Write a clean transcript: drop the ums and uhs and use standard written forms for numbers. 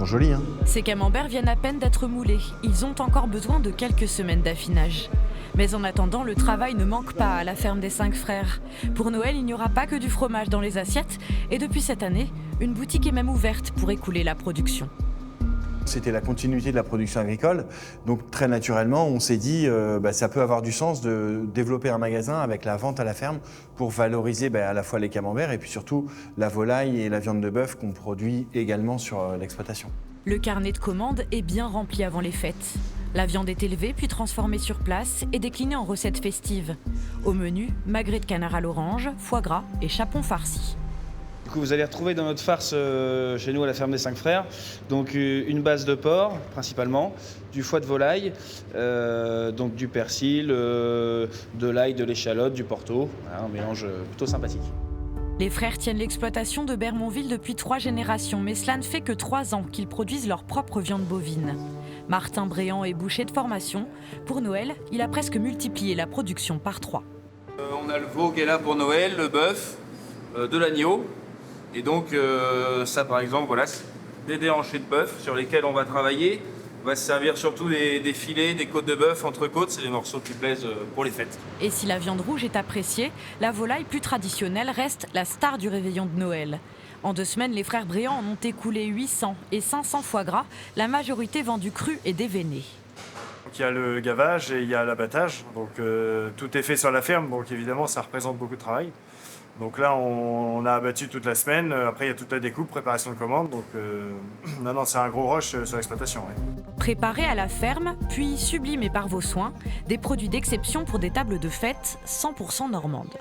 sont jolis, hein. Ces camemberts viennent à peine d'être moulés. Ils ont encore besoin de quelques semaines d'affinage. Mais en attendant, le travail ne manque pas à la ferme des 5 frères. Pour Noël, il n'y aura pas que du fromage dans les assiettes. Et depuis cette année, une boutique est même ouverte pour écouler la production. C'était la continuité de la production agricole. Donc très naturellement, on s'est dit ça peut avoir du sens de développer un magasin avec la vente à la ferme pour valoriser à la fois les camemberts et puis surtout la volaille et la viande de bœuf qu'on produit également sur l'exploitation. Le carnet de commandes est bien rempli avant les fêtes. La viande est élevée puis transformée sur place et déclinée en recettes festives. Au menu, magret de canard à l'orange, foie gras et chapon farci. Du coup, vous allez retrouver dans notre farce chez nous à la ferme des 5 frères, donc une base de porc principalement, du foie de volaille, donc du persil, de l'ail, de l'échalote, du porto, un mélange plutôt sympathique. Les frères tiennent l'exploitation de Bermonville depuis 3 générations, mais cela ne fait que 3 ans qu'ils produisent leur propre viande bovine. Martin Bréant est boucher de formation. Pour Noël, il a presque multiplié la production par 3. On a le veau qui est là pour Noël, le bœuf, de l'agneau. Et donc ça par exemple, voilà, c'est des déhanchés de bœuf sur lesquels on va travailler. On va se servir surtout des filets, des côtes de bœuf, entrecôtes, c'est des morceaux qui plaisent pour les fêtes. Et si la viande rouge est appréciée, la volaille plus traditionnelle reste la star du réveillon de Noël. En 2 semaines, les frères Bréant en ont écoulé 800 et 500 foie gras, la majorité vendue crue et déveinée. Il y a le gavage et il y a l'abattage, donc tout est fait sur la ferme, donc évidemment ça représente beaucoup de travail. Donc là on a abattu toute la semaine, après il y a toute la découpe, préparation de commande, donc non, c'est un gros rush sur l'exploitation. Ouais. Préparés à la ferme, puis sublimés par vos soins, des produits d'exception pour des tables de fête 100% normandes.